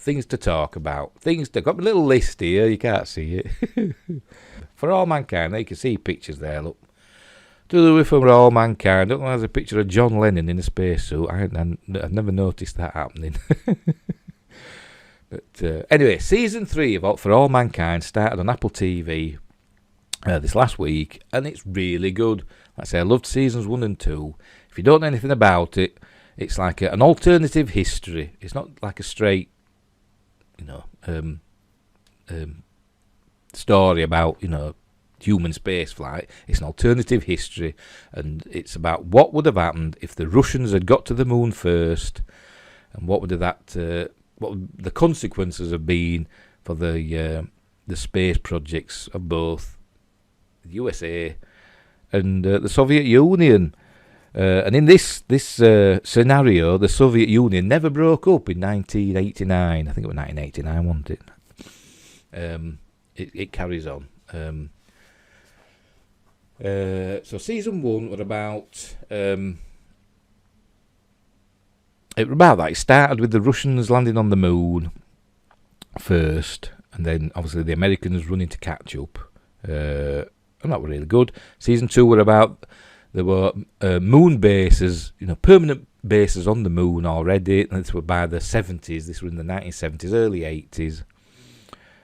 things to talk about. Got a little list here, you can't see it. For All Mankind, you can see pictures there, look. To the For All Mankind, I don't know, there's a picture of John Lennon in a spacesuit. I've never noticed that happening. But anyway, season 3 of For All Mankind started on Apple TV this last week, and it's really good. Like I say, I loved seasons 1 and 2. If you don't know anything about it, it's like an alternative history. It's not like a straight, story about, human space flight. It's an alternative history, and it's about what would have happened if the Russians had got to the moon first, and what would the consequences have been for the space projects of both the USA and the Soviet Union. And in this scenario, the Soviet Union never broke up in 1989. I think it was 1989, wasn't it? It carries on. So season 1 was about that. It started with the Russians landing on the moon first, and then obviously the Americans running to catch up, and that was really good. Season 2 were about there were moon bases, permanent bases on the moon already, and this were by the 70s. This was in the 1970s, early 80s.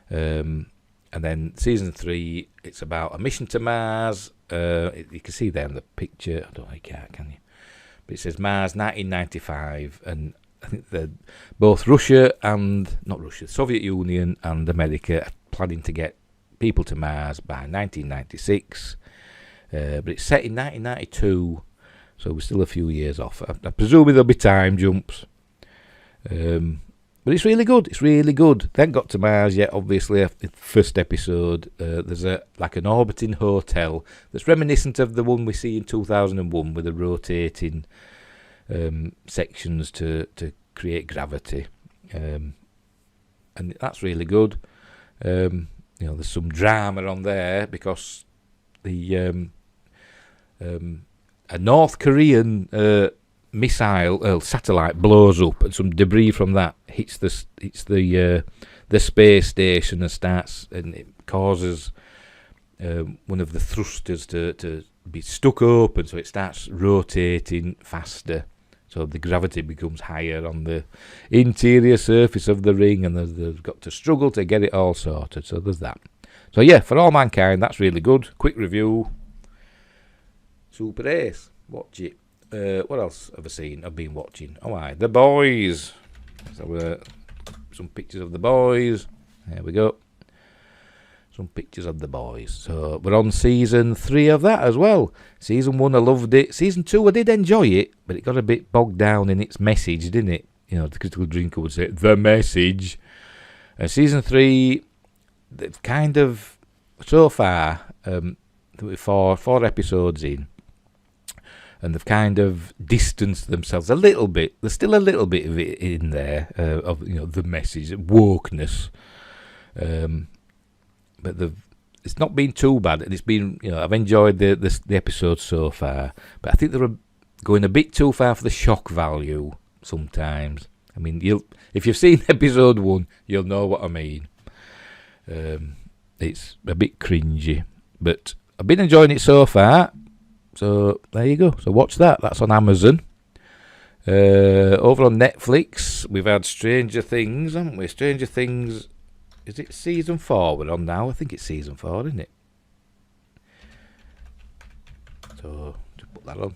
And then season 3, it's about a mission to Mars. You can see there in the picture. I don't know, you can't, can you? But it says Mars 1995, and I think both Soviet Union and America are planning to get people to Mars by 1996. But it's set in 1992, so we're still a few years off. I presume there'll be time jumps. But it's really good. It's really good. They haven't got to Mars yet, obviously. After the first episode, there's an orbiting hotel that's reminiscent of the one we see in 2001 with the rotating sections to create gravity. And that's really good. There's some drama on there because a North Korean missile satellite blows up, and some debris from that hits the space station and it causes one of the thrusters to be stuck open, so it starts rotating faster. So the gravity becomes higher on the interior surface of the ring, and they've got to struggle to get it all sorted. So there's that. So yeah, For All Mankind, that's really good. Quick review. Super ace. Watch it. What else have I seen? I've been watching. The Boys. So some pictures of The Boys. There we go. Some pictures of The Boys. So we're on season 3 of that as well. Season 1, I loved it. Season 2, I did enjoy it, but it got a bit bogged down in its message, didn't it? The critical drinker would say, the message. Season 3, they've kind of, so far, four episodes in, and they've kind of distanced themselves a little bit. There's still a little bit of it in there, of the message, wokeness. But it's not been too bad, and it's been, I've enjoyed the episodes so far. But I think they were going a bit too far for the shock value sometimes. I mean, if you've seen episode 1, you'll know what I mean. It's a bit cringy, but I've been enjoying it so far. So there you go. So watch that. That's on Amazon. Over on Netflix, we've had Stranger Things, haven't we? Stranger Things, is it season 4 we're on now? I think it's season 4, isn't it? So just put that on.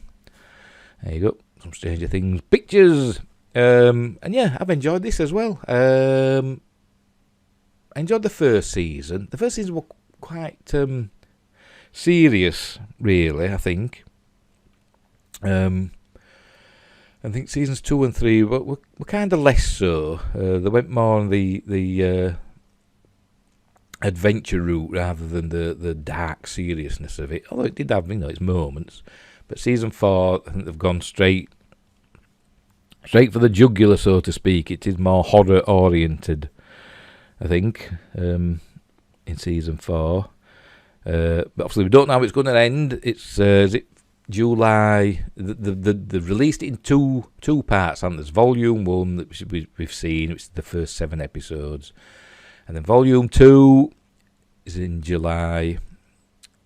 There you go. Some Stranger Things pictures. And yeah, I've enjoyed this as well. I enjoyed the first season. The first season was quite serious, really, I think. I think seasons 2 and 3 were kind of less so. They went more on the adventure route rather than the dark seriousness of it. Although it did have, its moments. But season 4, I think they've gone straight for the jugular, so to speak. It is more horror oriented, I think, in season 4. But obviously we don't know how it's going to end. It's is it July. They released it in two parts, and there's Volume 1 that we've seen, which is the first 7 episodes, and then Volume 2 is in July.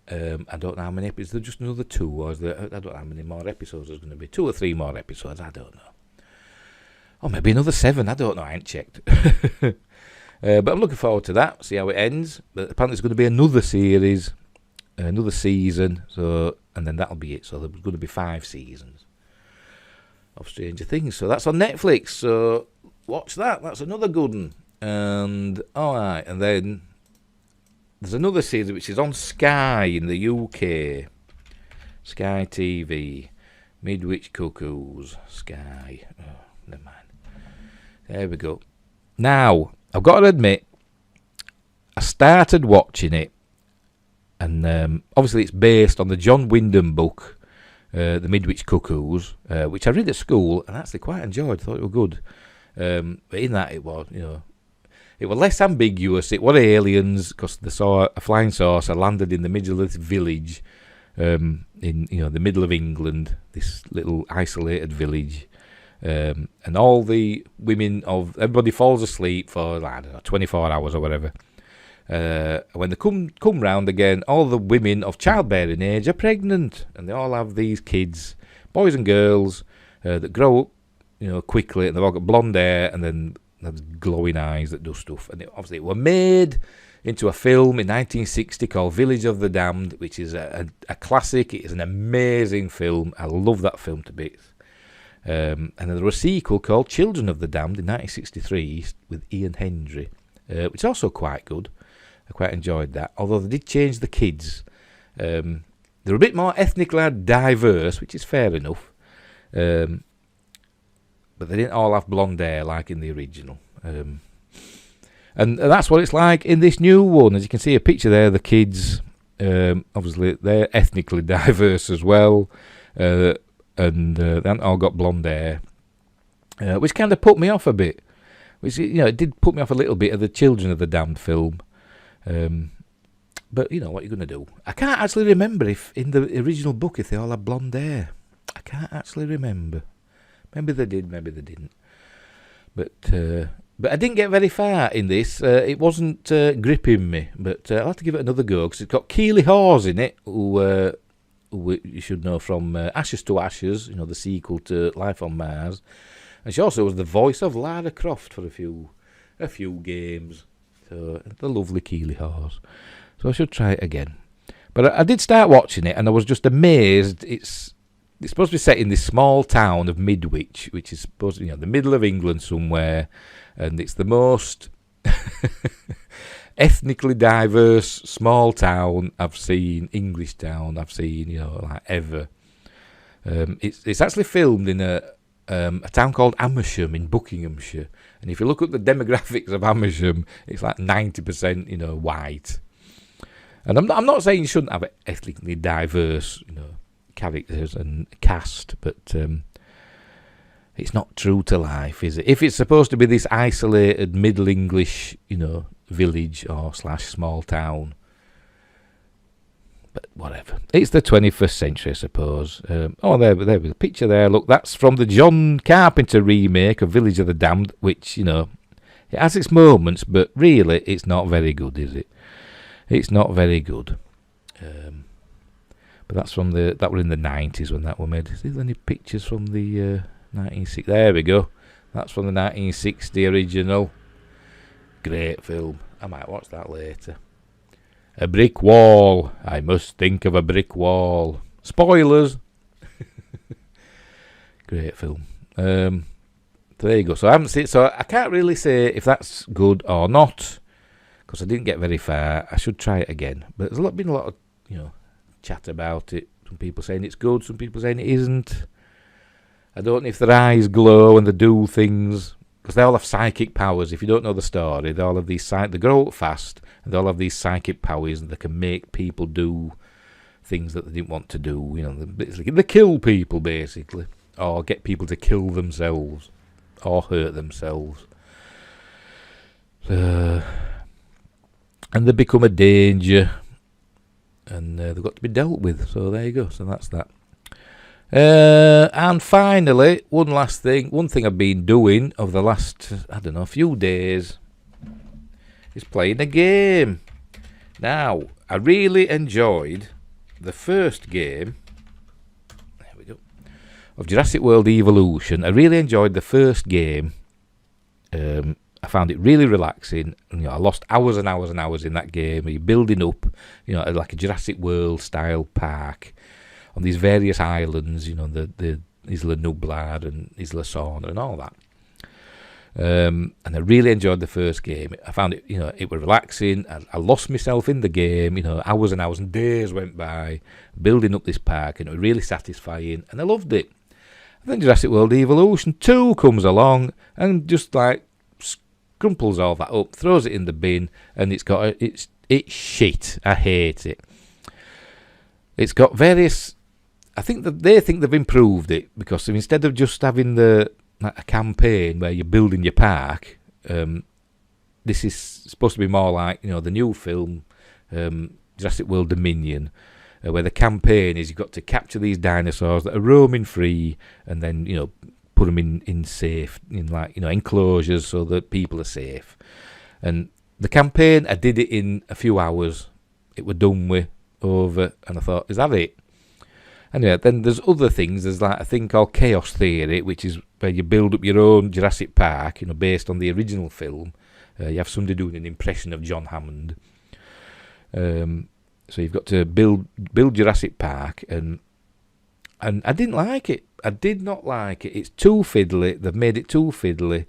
I don't know how many episodes. There's just another 2, or is there, I don't know how many more episodes there's going to be. 2 or 3 more episodes, I don't know. Or maybe another 7, I don't know, I ain't checked. But I'm looking forward to that, see how it ends. But apparently there's going to be another series, another season, so, and then that'll be it. So there's going to be 5 seasons of Stranger Things. So that's on Netflix, so watch that. That's another good one. And, alright, and then there's another series which is on Sky in the UK. Sky TV. Midwich Cuckoos. Sky. Oh, never mind. There we go. Now, I've got to admit, I started watching it, and obviously it's based on the John Wyndham book, The Midwich Cuckoos, which I read at school and actually quite enjoyed. Thought it was good. But in that, it was, it was less ambiguous. It was aliens, because they saw a flying saucer landed in the middle of this village, in the middle of England, this little isolated village. And all the women everybody falls asleep for, I don't know, 24 hours or whatever. When they come round again, all the women of childbearing age are pregnant, and they all have these kids, boys and girls, that grow up, quickly, and they've all got blonde hair, and then have glowing eyes that do stuff. And obviously, it was made into a film in 1960 called Village of the Damned, which is a classic. It is an amazing film. I love that film to bits. And then there was a sequel called Children of the Damned in 1963 with Ian Hendry, which is also quite good. I quite enjoyed that, although they did change the kids. They're a bit more ethnically diverse, which is fair enough, but they didn't all have blonde hair like in the original. And that's what it's like in this new one. As you can see a picture there, the kids, obviously they're ethnically diverse as well, and they haven't all got blonde hair, which kind of put me off a bit. Which, it did put me off a little bit of the Children of the Damned film. But, what you're going to do. I can't actually remember if in the original book if they all had blonde hair. I can't actually remember. Maybe they did, maybe they didn't. But I didn't get very far in this. It wasn't gripping me. But I'll have to give it another go, because it's got Keely Hawes in it, who you should know from Ashes to Ashes, the sequel to Life on Mars. And she also was the voice of Lara Croft for a few games. So, the lovely Keely Hawes. So I should try it again. But I did start watching it, and I was just amazed. It's supposed to be set in this small town of Midwich, which is supposed to be the middle of England somewhere, and it's the most ethnically diverse small town I've seen, English town I've seen, like ever. It's actually filmed in a town called Amersham in Buckinghamshire, and if you look at the demographics of Amersham, it's like 90%, white. And I'm not saying you shouldn't have ethnically diverse, characters and cast, but it's not true to life, is it? If it's supposed to be this isolated Middle English, village or / small town, but whatever. It's the 21st century, I suppose. There was a picture there. Look, that's from the John Carpenter remake of Village of the Damned, which, it has its moments, but really it's not very good, is it? It's not very good. But that's from that were in the 90s when that were made. Is there any pictures from the 1960? There we go. That's from the 1960 original. Great film. I might watch that later. A brick wall. I must think of a brick wall. Spoilers. Great film. There you go. So I haven't seen it. So I can't really say if that's good or not, because I didn't get very far. I should try it again. But there's been a lot of chat about it. Some people saying it's good. Some people saying it isn't. I don't know if their eyes glow and they do things, because they all have psychic powers. If you don't know the story, they all have these they grow up fast, and they all have these psychic powers, and they can make people do things that they didn't want to do. They kill people, basically, or get people to kill themselves or hurt themselves. And they become a danger, and they've got to be dealt with. So there you go. So that's that. And finally, one thing I've been doing over the last, few days is playing a game. Now, I really enjoyed the first game, there we go, of Jurassic World Evolution. I really enjoyed the first game. I found it really relaxing. I lost hours and hours and hours in that game. You're building up, like a Jurassic World style park on these various islands, the Isla Nublar and Isla Sorna and all that. And I really enjoyed the first game. I found it, it was relaxing. I lost myself in the game. Hours and hours and days went by building up this park, and it was really satisfying, and I loved it. And then Jurassic World Evolution 2 comes along and just like crumples all that up, throws it in the bin, and it's shit. I hate it. It's got various. I think that they think they've improved it, because instead of just having a campaign where you're building your park, this is supposed to be more like the new film Jurassic World Dominion, where the campaign is you've got to capture these dinosaurs that are roaming free, and then put them in safe, in enclosures, so that people are safe. And the campaign, I did it in a few hours. It was done with, over, and I thought, is that it? Anyway, then there's other things. There's like a thing called Chaos Theory, which is where you build up your own Jurassic Park, based on the original film. You have somebody doing an impression of John Hammond. So you've got to build Jurassic Park, and I didn't like it. I did not like it. It's too fiddly. They've made it too fiddly.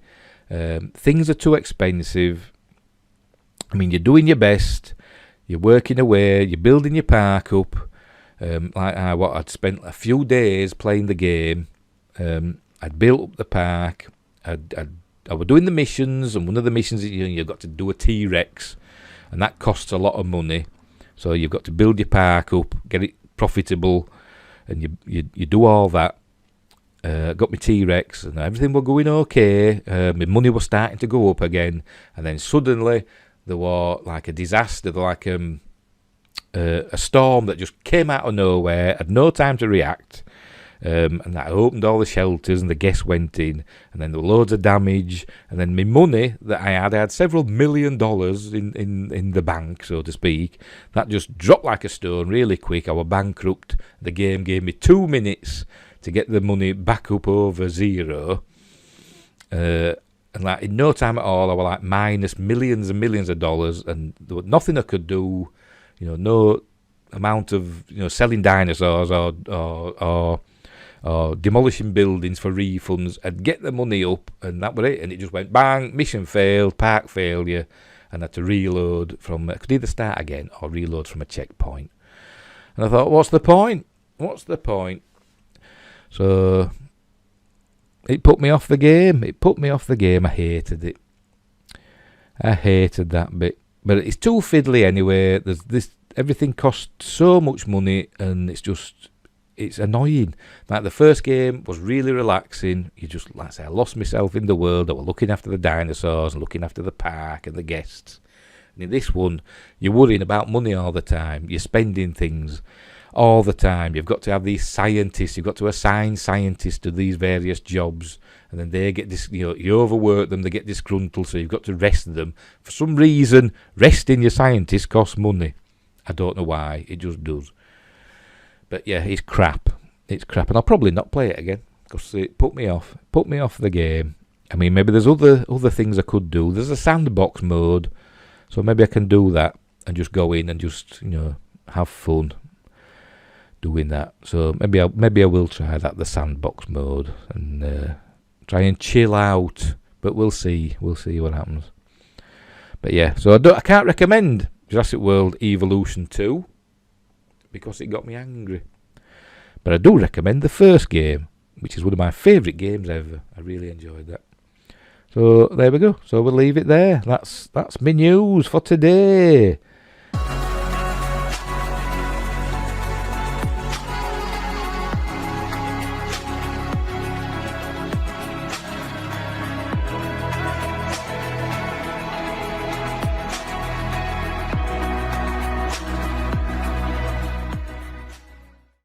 Things are too expensive. I mean, you're doing your best. You're working away. You're building your park up. I'd spent a few days playing the game. I'd built up the park. I was doing the missions, and one of the missions is you've got to do a T-Rex, and that costs a lot of money. So you've got to build your park up, get it profitable, and you do all that. Got my T-Rex, and everything was going okay. My money was starting to go up again, and then suddenly there was like a disaster, like a storm that just came out of nowhere, had no time to react, and that opened all the shelters, and the guests went in, and then there were loads of damage, and then my money that I had several $1 million in the bank, so to speak, that just dropped like a stone really quick. I was bankrupt. The game gave me 2 minutes to get the money back up over zero, and like in no time at all, I was like minus millions and millions of dollars, and there was nothing I could do. No amount of selling dinosaurs or demolishing buildings for refunds. I'd get the money up, and that was it. And it just went bang, mission failed, park failure, and I had to reload from. I could either start again or reload from a checkpoint. And I thought, what's the point? What's the point? So it put me off the game. I hated it. I hated that bit. But it's too fiddly anyway. There's this. Everything costs so much money, and it's annoying. Like the first game was really relaxing. I lost myself in the world. I was looking after the dinosaurs and looking after the park and the guests. And in this one, you're worrying about money all the time. You're spending things all the time. You've got to have these scientists. You've got to assign scientists to these various jobs. And then they get this, you overwork them, they get disgruntled, so you've got to rest them. For some reason, resting your scientists costs money. I don't know why, it just does. But yeah, it's crap. It's crap, and I'll probably not play it again, because it put me off the game. I mean, maybe there's other things I could do. There's a sandbox mode, so maybe I can do that, and just go in and just, have fun doing that. So maybe I will try that, the sandbox mode, and try and chill out, but we'll see what happens. But yeah, so I can't recommend Jurassic World Evolution 2 because it got me angry. But I do recommend the first game, which is one of my favourite games ever. I really enjoyed that. So there we go. So we'll leave it there. That's my news for today.